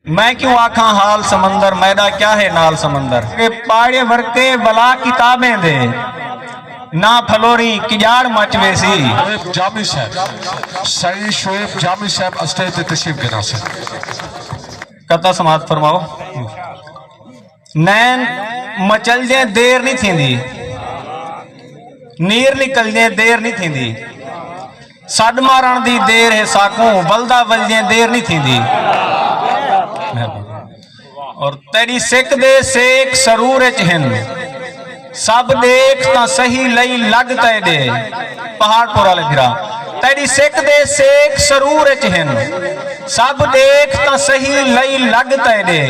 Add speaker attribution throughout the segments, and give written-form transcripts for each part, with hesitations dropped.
Speaker 1: मैं क्यों आखा हाल समंदर, मैदा क्या है नाल समंदर। के पाड़े वर्के बला किताबें दे ना फलोरी किजाड़ मचवे सी।
Speaker 2: जामी साहब सईद शोएब जामी साहब स्टेज पे तशरीफ गिना से
Speaker 1: कथा समाप्त फरमाओ। नैन मचल जे देर नहीं थींदी, नीर निकल जे देर नहीं थींदी, सड मारण दी देर है साकू बलदा वलजे देर नहीं थींदी। और तेरी सिक दे सेक सरूर च हिन सब देख ता सही लई लग तय दे। पहाड़पुर वाले फिरा तेरी सिक दे सेक सरूर च हिन सब देख ता सही लई लग तय दे।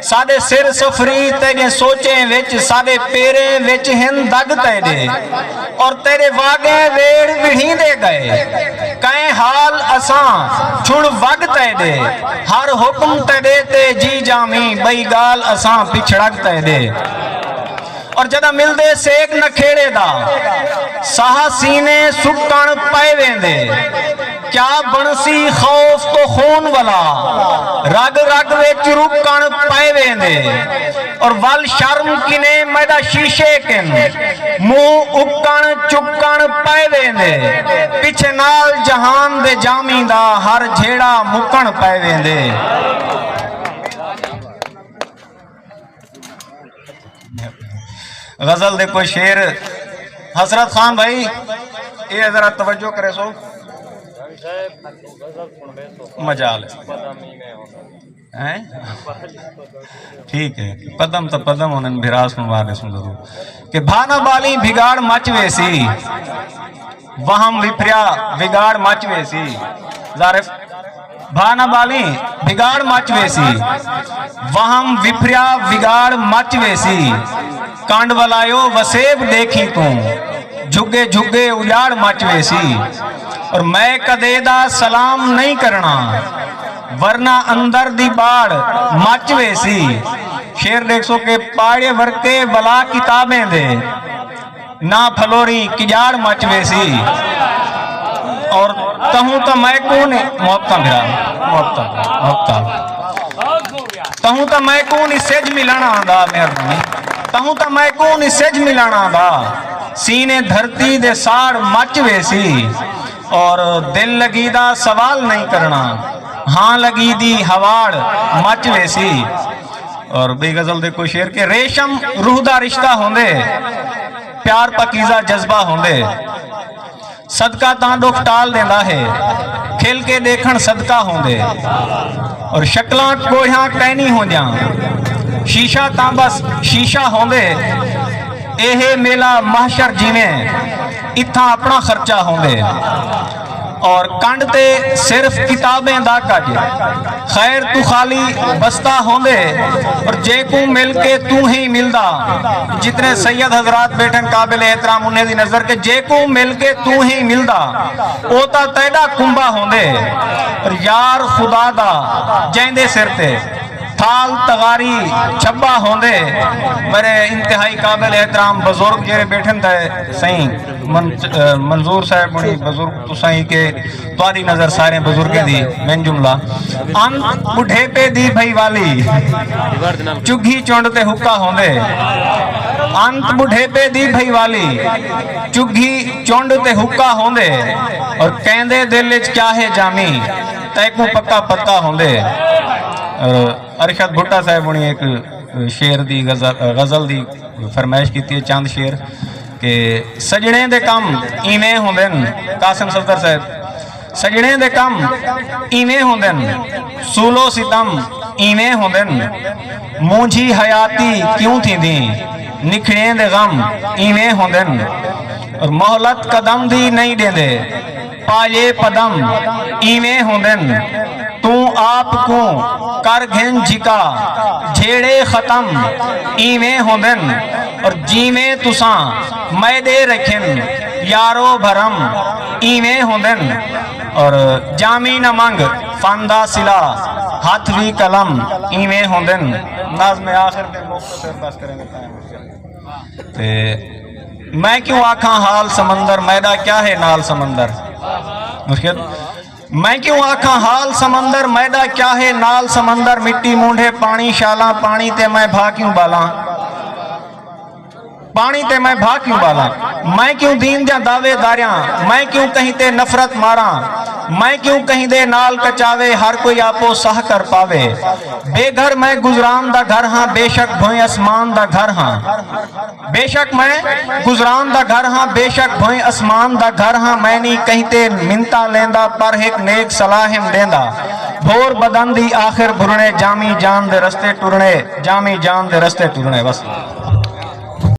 Speaker 1: साडे सिर सफरी तेरे सोचे विच साडे पेरे विच हिन दग तय दे। और तेरे वागे वेड़ विढ़ींदे गए कई हाल असां छुड़ वग तय दे। हर हुक्म तेरे ते जी जामी बई गाल असां पिछड़क तय दे। और जदा मिलदे सेक नखेड़े दा साह सीने सुकण पै वेंदे। क्या बनसी खौफ तो खून वाला रग रग विच रुकण पै वेंदे। और वल शर्म किने मैदा शीशे किन मुंह उकण चुकण पै वेंदे। पिछे नाल जहान दे जामी दा हर झेड़ा मुकण पै वेंदे। गजल दे कोई शेर हसरत खान भाई ये जरा तवज्जो करे सो मजाल है। ठीक है पदम तो पदम उन्हें भिरास सुनवा सुन जरूर कि भाना बाली बिगाड़ मचवे सी वहम विप्रिया बिगाड़ मचवे सी। जारिफ भाना बाली बिगाड़ मचवे सी वहम विप्रिया बिगाड़ मचवे सी। कांड वलायो वसेब देखी तू झुगे झुगे उजाड़ मचवे सी। और मैं कदेदा सलाम नहीं करना वरना अंदर दी बाड़ मचवे सी। शेर देख सो के पाड़े वर्के बला किताबें दे ना फलोरी किजाड़ मचवे सी। और तहूं तो मैं कौन मोहब्बता मेरा मोहब्बता तहूं तो मैं कौन इससे ज मिलाना आंदा मेहरबानी तहूं तो मैं कौन इससे ज मिलाना आंदा। सीने धरती दे साड़ मचवे सी। और दिल लगी दा सवाल नहीं करना हाँ लगी दी हवाड़ मचवे सी। और बेगजल दे कोई शेर के रेशम रूह दा रिश्ता होंदे प्यार पकीजा जज्बा होंदे। सदका ता दुख टाल देंदा है खिल के देखण सदका होंदे। और शक्लां कोहियां कहनी हो जा शीशा ता बस शीशा होंदे। एहे मेला महशर जिवें इत्था अपना खर्चा होंदे। और कंड ते सिर्फ किताबें दा कज खैर तू खाली बस्ता होंदे। और जे को मिल के तू ही मिलदा जितने सैयद हजरात बैठन काबिल एहतराम उन्हें दी नजर के जे को मिल के तू ही मिलदा ओ ता तेड़ा कुंबा होंदे। और यार खुदा दा जैंदे सिर ते थाल तगारी छब्बा होंदे। मेरे इंतहाई काबिल एहतराम बुजुर्ग जेरे बैठन थे सही मंजूर साहब बड़ी बुजुर्ग तो सही के तुम्हारी नजर सारे बुजुर्गें दी मैं जुमला अंत बुढ़ेपे दी भई वाली चुग्गी चुंड ते हुक्का होंदे। अंत बुढ़ेपे दी भई वाली चुग्गी चुंड ते हुक्का होंदे। और कहंदे दिल विच क्या है जामी तैकू पक्का पक्का होंदे। अरशद भुट्टा साहब ने एक शेर दी गजल दी फरमाइश की थी चंद शेर के सजने दे कम इवें होंदे कासिम सफदर साहब सजने दे कम इवें होंदे सूलो सितम इवें होंदे मूंझी हयाती क्यों थी दी निखड़े दे गम इवें होंदे। और मोहलत कदम दी नहीं देंदे पाये पदम इवें होंदे। तू आप को कर घिन झिका झेड़े खत्म इवें होंदन। और जीवें तुसा मैदे रखिन यारो भरम इवें होंदन। और जामी न मंग फंदा सिला हाथ भी कलम इवें होंदन। नाज़्म आखिर पे मुख्तसर बस करेंगे ते मैं क्यों आखा हाल समंदर मैदा क्या है नाल समंदर। मुश्किल मैं क्यों आखा हाल समंदर मैदा क्या है नाल समंदर मिट्टी मूंढे पानी शाला पानी ते मैं भा क्यों बाला पानी ते मैं भा क्यों बाला मैं क्यों दीन जा दावेदारियां मैं क्यों कहीं ते नफरत मारा मैं क्यों कहीं दे नाल कचावे हर कोई आपो सह कर पावे बेघर मैं गुजरान दा घर हां बेशक भोए आसमान दा घर हां बेशक मैं गुजरान दा घर हां बेशक भोए आसमान दा घर हां मैं नहीं कहीं ते मिनता लेंदा पर एक नेक सलाहिम देंदा भोर बदन दी आखिर भुरने जामी जान दे रस्ते टुरने जामी जान दे रस्ते टुरने बस